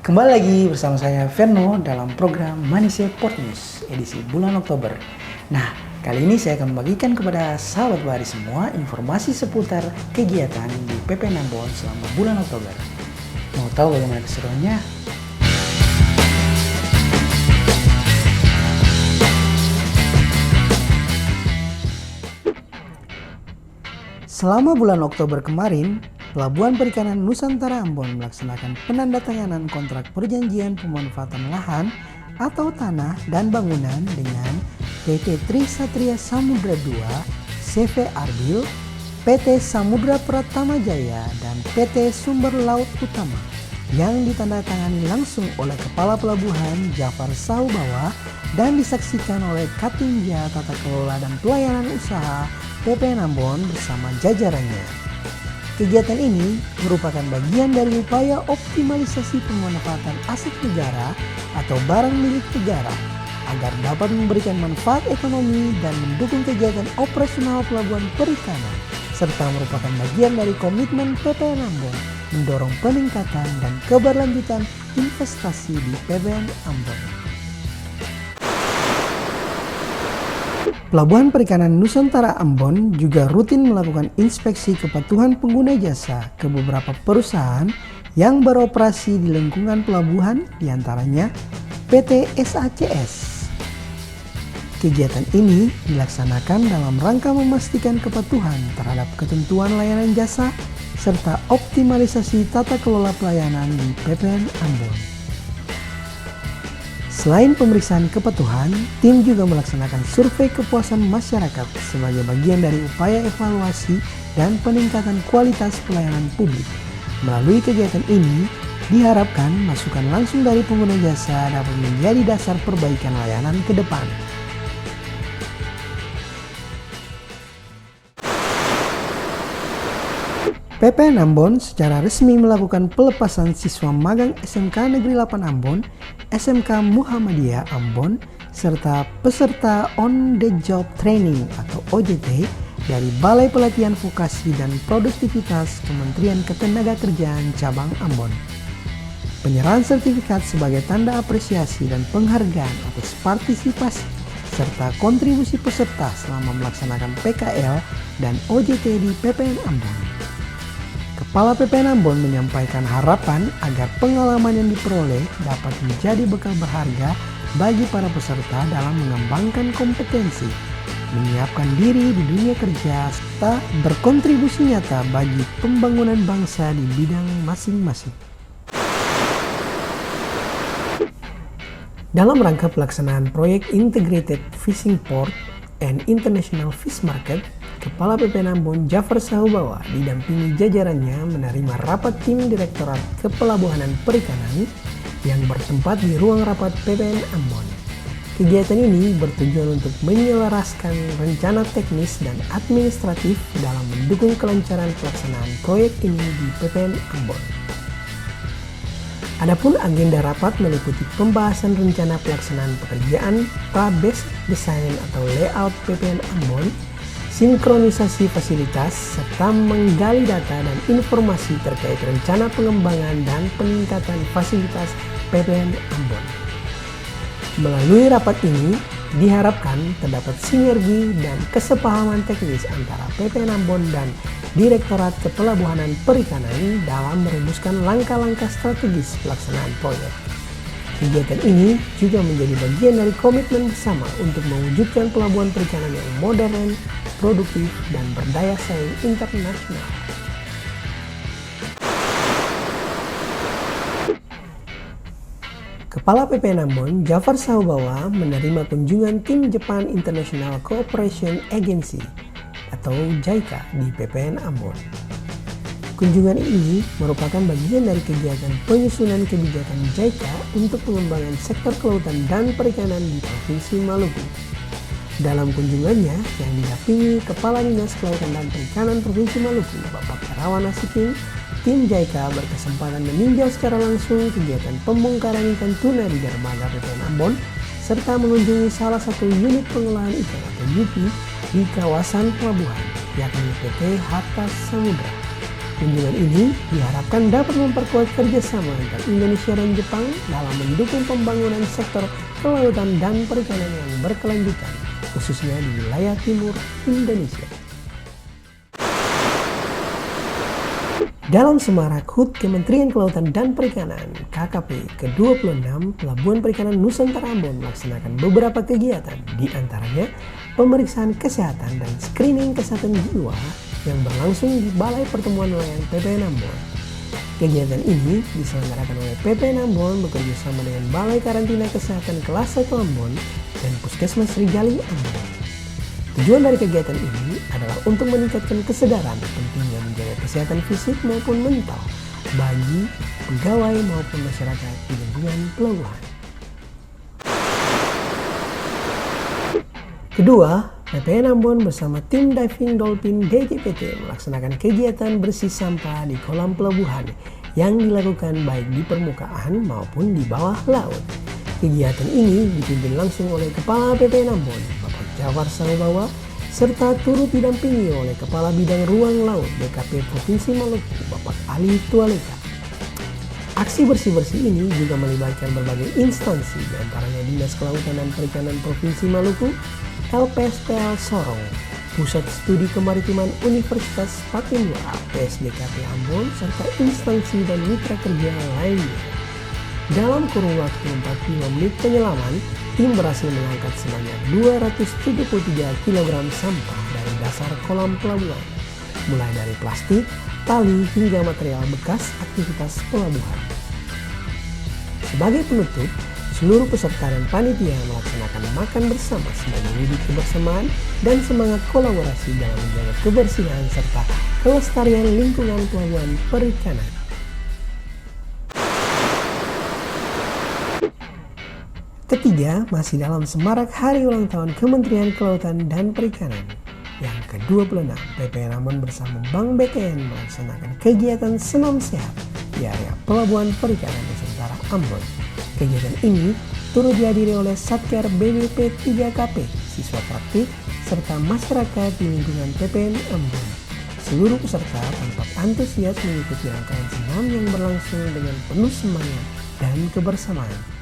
Kembali lagi bersama saya Verno dalam program Manise Port News edisi bulan Oktober. Nah, kali ini saya akan membagikan kepada sahabat Bahari semua informasi seputar kegiatan di PPN Ambon selama bulan Oktober. Mau tahu bagaimana keseruannya? Selama bulan Oktober kemarin, Pelabuhan Perikanan Nusantara Ambon melaksanakan penandatanganan kontrak perjanjian pemanfaatan lahan atau tanah dan bangunan dengan PT Trisatria Samudra II, CV Arbil, PT Samudra Pratama Jaya, dan PT Sumber Laut Utama yang ditandatangani langsung oleh Kepala Pelabuhan Jafar Saubawa dan disaksikan oleh Katinja Tata Kelola dan Pelayanan Usaha PPN Ambon bersama jajarannya. Kegiatan ini merupakan bagian dari upaya optimalisasi pemanfaatan aset negara atau barang milik negara agar dapat memberikan manfaat ekonomi dan mendukung kegiatan operasional pelabuhan perikanan, serta merupakan bagian dari komitmen PPN Ambon mendorong peningkatan dan keberlanjutan investasi di PPN Ambon. Pelabuhan Perikanan Nusantara Ambon juga rutin melakukan inspeksi kepatuhan pengguna jasa ke beberapa perusahaan yang beroperasi di lingkungan pelabuhan, diantaranya PT SACS. Kegiatan ini dilaksanakan dalam rangka memastikan kepatuhan terhadap ketentuan layanan jasa serta optimalisasi tata kelola pelayanan di PPN Ambon. Selain pemeriksaan kepatuhan, tim juga melaksanakan survei kepuasan masyarakat sebagai bagian dari upaya evaluasi dan peningkatan kualitas pelayanan publik. Melalui kegiatan ini, diharapkan masukan langsung dari pengguna jasa dapat menjadi dasar perbaikan layanan ke depan. PPN Ambon secara resmi melakukan pelepasan siswa magang SMK Negeri 8 Ambon, SMK Muhammadiyah Ambon, serta peserta On The Job Training atau OJT dari Balai Pelatihan Vokasi dan Produktivitas Kementerian Ketenagakerjaan Cabang Ambon. Penyerahan sertifikat sebagai tanda apresiasi dan penghargaan atas partisipasi serta kontribusi peserta selama melaksanakan PKL dan OJT di PPN Ambon. Kepala PPN Ambon menyampaikan harapan agar pengalaman yang diperoleh dapat menjadi bekal berharga bagi para peserta dalam mengembangkan kompetensi, menyiapkan diri di dunia kerja, serta berkontribusi nyata bagi pembangunan bangsa di bidang masing-masing. Dalam rangka pelaksanaan proyek Integrated Fishing Port and International Fish Market, Kepala PPN Ambon Jafar Saubawa didampingi jajarannya menerima rapat tim Direktorat Kepelabuhanan Perikanan yang bertempat di ruang rapat PPN Ambon. Kegiatan ini bertujuan untuk menyelaraskan rencana teknis dan administratif dalam mendukung kelancaran pelaksanaan proyek ini di PPN Ambon. Adapun agenda rapat meliputi pembahasan rencana pelaksanaan pekerjaan pra-basic design atau layout PPN Ambon, sinkronisasi fasilitas, serta menggali data dan informasi terkait rencana pengembangan dan peningkatan fasilitas PPN Ambon. Melalui rapat ini, diharapkan terdapat sinergi dan kesepahaman teknis antara PPN Ambon dan Direktorat Kepelabuhanan Perikanan dalam merumuskan langkah-langkah strategis pelaksanaan proyek. Kegiatan ini juga menjadi bagian dari komitmen bersama untuk mewujudkan pelabuhan perikanan yang modern, produktif, dan berdaya saing internasional. Kepala PPN Ambon Jafar Saubawa menerima kunjungan tim Japan International Cooperation Agency atau JICA di PPN Ambon. Kunjungan ini merupakan bagian dari kegiatan penyusunan kebijakan JICA untuk pengembangan sektor kelautan dan perikanan di Provinsi Maluku. Dalam kunjungannya yang didampingi Kepala Dinas Kelautan dan Perikanan Provinsi Maluku, Bapak Terawan Nasution, tim JICA berkesempatan meninjau secara langsung kegiatan pembongkaran ikan tuna di dermaga PPN Ambon, serta mengunjungi salah satu unit pengolahan ikan atau UP di kawasan pelabuhan, yakni PT Hatta Samudra. Kunjungan ini diharapkan dapat memperkuat kerjasama antara Indonesia dan Jepang dalam mendukung pembangunan sektor kelautan dan perikanan yang berkelanjutan, khususnya di wilayah timur Indonesia. Dalam semarak HUT Kementerian Kelautan dan Perikanan (KKP) ke-26, Pelabuhan Perikanan Nusantara Ambon melaksanakan beberapa kegiatan, di antaranya pemeriksaan kesehatan dan screening kesehatan jiwa yang berlangsung di Balai Pertemuan Nelayan PPN Ambon. Kegiatan ini diselenggarakan oleh PPN Ambon bekerjasama dengan Balai Karantina Kesehatan Kelas 1 Ambon dan Puskesmas Rijali Ambon. Tujuan dari kegiatan ini adalah untuk meningkatkan kesadaran pentingnya menjaga kesehatan fisik maupun mental bagi pegawai maupun masyarakat di lingkungan pelabuhan. Kedua, PPN Ambon bersama tim Diving Dolphin DJPT melaksanakan kegiatan bersih sampah di kolam pelabuhan yang dilakukan baik di permukaan maupun di bawah laut. Kegiatan ini dipimpin langsung oleh Kepala PPN Ambon, Bapak Jafar Sahubawa, serta turut didampingi oleh Kepala Bidang Ruang Laut BKP Provinsi Maluku, Bapak Ali Tualeka. Aksi bersih-bersih ini juga melibatkan berbagai instansi, diantaranya Dinas Kelautan dan Perikanan Provinsi Maluku, LPSPL Sorong, Pusat Studi Kemaritiman Universitas Papua, PSDKP Ambon, serta instansi dan mitra kerja lainnya. Dalam kurun waktu 45 menit penyelaman, tim berhasil mengangkat sebanyak 273 kg sampah dari dasar kolam pelabuhan, mulai dari plastik, tali, hingga material bekas aktivitas pelabuhan. Sebagai penutup, seluruh peserta dan panitia melaksanakan makan bersama sebagai wujud kebersamaan dan semangat kolaborasi dalam menjaga kebersihan serta kelestarian lingkungan pelabuhan perikanan. Ketiga, masih dalam semarak hari ulang tahun Kementerian Kelautan dan Perikanan yang ke-26, PPN Ambon bersama Bank BTN melaksanakan kegiatan senam sehat di area Pelabuhan Perikanan Nusantara Ambon. Kegiatan ini turut dihadiri oleh Satker BBP 3KP, siswa praktik, serta masyarakat di lingkungan PPN Ambon. Seluruh peserta tampak antusias mengikuti rangkaian senam yang berlangsung dengan penuh semangat dan kebersamaan.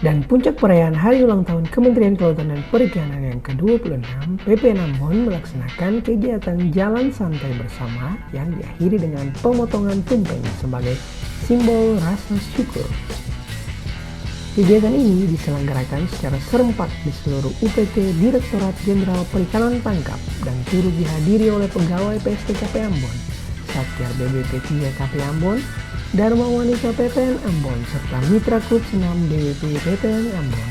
Dan puncak perayaan hari ulang tahun Kementerian Kelautan dan Perikanan yang ke-26, PPN Ambon melaksanakan kegiatan jalan santai bersama yang diakhiri dengan pemotongan tumpeng sebagai simbol rasa syukur. Kegiatan ini diselenggarakan secara serempak di seluruh UPT Direktorat Jenderal Perikanan Tangkap dan turut dihadiri oleh pegawai PSDKP Ambon, Satker BBP 3KP Ambon, Dharma Wanita PPN Ambon, serta Mitra Klub Senam DWP PPN Ambon.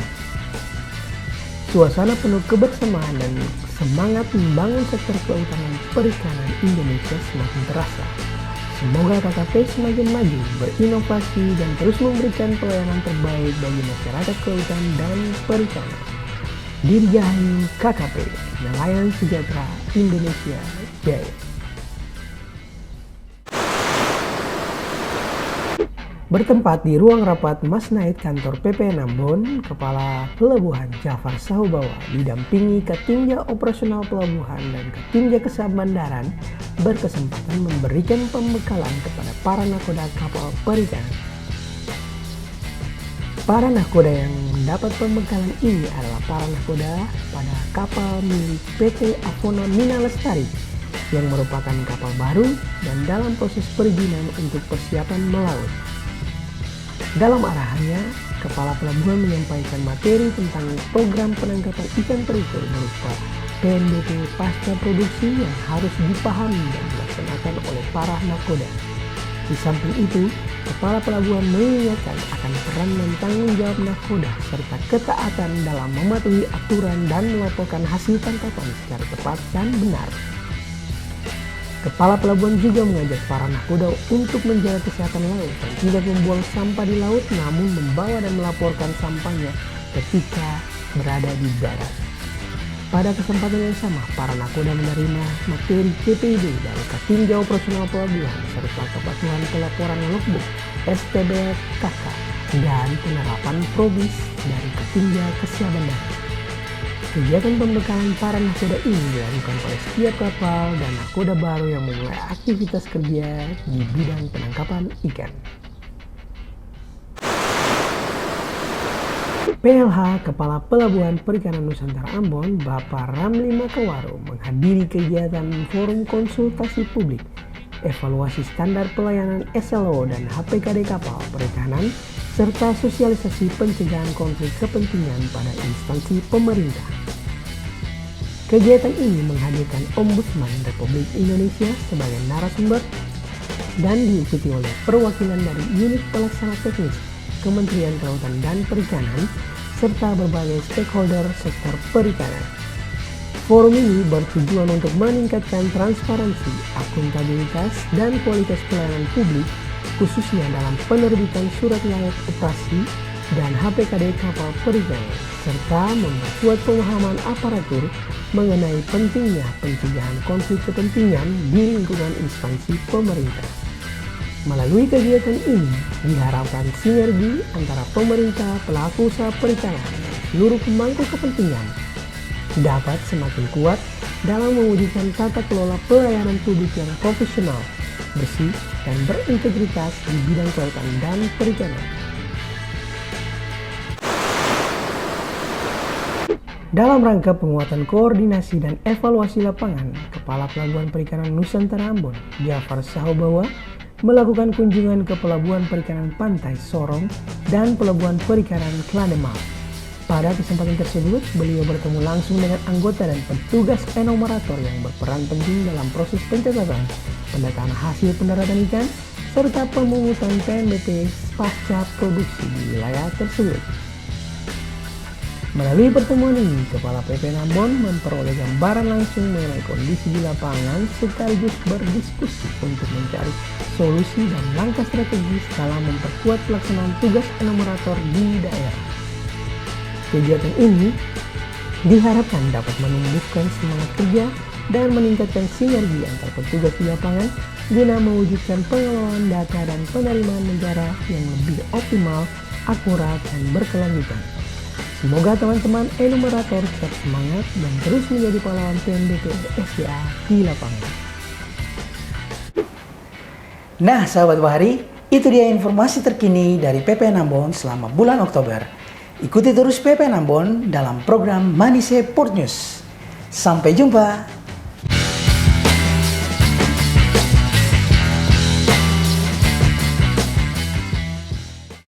Suasana penuh kebersamaan dan semangat membangun sektor kelautan dan perikanan Indonesia semakin terasa. Semoga KKP semakin maju, berinovasi, dan terus memberikan pelayanan terbaik bagi masyarakat kelautan dan perikanan. Dirgahayu KKP, Nelayan Sejahtera Indonesia Jaya. Bertempat di ruang rapat Masnaid kantor PPN Ambon, Kepala Pelabuhan Jafar Sahubawa didampingi Katinja Operasional Pelabuhan dan Katinja Kesab Bandaran berkesempatan memberikan pembekalan kepada para nakoda kapal perikanan. Para nakoda yang mendapat pembekalan ini adalah para nakoda pada kapal milik PT Avona Mina Lestari yang merupakan kapal baru dan dalam proses perizinan untuk persiapan melaut. Dalam arahannya, Kepala Pelabuhan menyampaikan materi tentang program penangkapan ikan terakur berupa PNBP pasca produksi yang harus dipahami dan dilaksanakan oleh para nakoda. Di samping itu, Kepala Pelabuhan mengingatkan akan peran dan tanggung jawab nakoda serta ketaatan dalam mematuhi aturan dan melaporkan hasil tangkapan secara tepat dan benar. Kepala Pelabuhan juga mengajak para nakoda untuk menjaga kesehatan laut dan tidak membuang sampah di laut, namun membawa dan melaporkan sampahnya ketika berada di darat. Pada kesempatan yang sama, para nakoda menerima materi CPID dari Katinja Operasional Pelabuhan serta kepatuhan pelaporan logbook, STBKK, dan penerapan probis dari Katinja Kesehatan. Kegiatan pembekalan para nakoda ini dilakukan oleh setiap kapal dan nakoda baru yang memulai aktivitas kerja di bidang penangkapan ikan. PLH Kepala Pelabuhan Perikanan Nusantara Ambon, Bapak Ramli Makawaro menghadiri kegiatan forum konsultasi publik, evaluasi standar pelayanan SLO dan HPKD kapal perikanan, serta sosialisasi pencegahan konflik kepentingan pada instansi pemerintah. Kegiatan ini menghadirkan Ombudsman Republik Indonesia sebagai narasumber dan diikuti oleh perwakilan dari unit pelaksana teknis Kementerian Kelautan dan Perikanan serta berbagai stakeholder sektor perikanan. Forum ini bertujuan untuk meningkatkan transparansi, akuntabilitas, dan kualitas pelayanan publik, khususnya dalam penerbitan surat layak operasi dan HPKD kapal perikanan, serta memperkuat pemahaman aparatur mengenai pentingnya pencegahan konflik kepentingan di lingkungan instansi pemerintah. Melalui kegiatan ini, diharapkan sinergi antara pemerintah, pelaku usaha perikanan, dan seluruh pemangku kepentingan dapat semakin kuat dalam mewujudkan tata kelola pelayanan publik yang profesional, bersih, dan berintegritas di bidang kelautan dan perikanan. Dalam rangka penguatan koordinasi dan evaluasi lapangan, Kepala Pelabuhan Perikanan Nusantara Ambon, Jafar Sahobawa, melakukan kunjungan ke Pelabuhan Perikanan Pantai Sorong dan Pelabuhan Perikanan Klademal. Pada kesempatan tersebut, beliau bertemu langsung dengan anggota dan petugas enumerator yang berperan penting dalam proses pencatatan, pendataan hasil pendaratan ikan, serta pemungutan PNBP pasca produksi di wilayah tersebut. Melalui pertemuan ini, Kepala PP Ambon memperoleh gambaran langsung mengenai kondisi di lapangan sekaligus berdiskusi untuk mencari solusi dan langkah strategis dalam memperkuat pelaksanaan tugas enumerator di daerah. Kegiatan ini diharapkan dapat menumbuhkan semangat kerja dan meningkatkan sinergi antar petugas di lapangan guna mewujudkan pengelolaan data dan penerimaan negara yang lebih optimal, akurat, dan berkelanjutan. Semoga teman-teman enumerator tetap semangat dan terus menjadi pahlawan PNBP SDA di lapangan. Nah, sahabat Bahari, itu dia informasi terkini dari PPN Ambon selama bulan Oktober. Ikuti terus PPN Ambon dalam program Manise Port News. Sampai jumpa.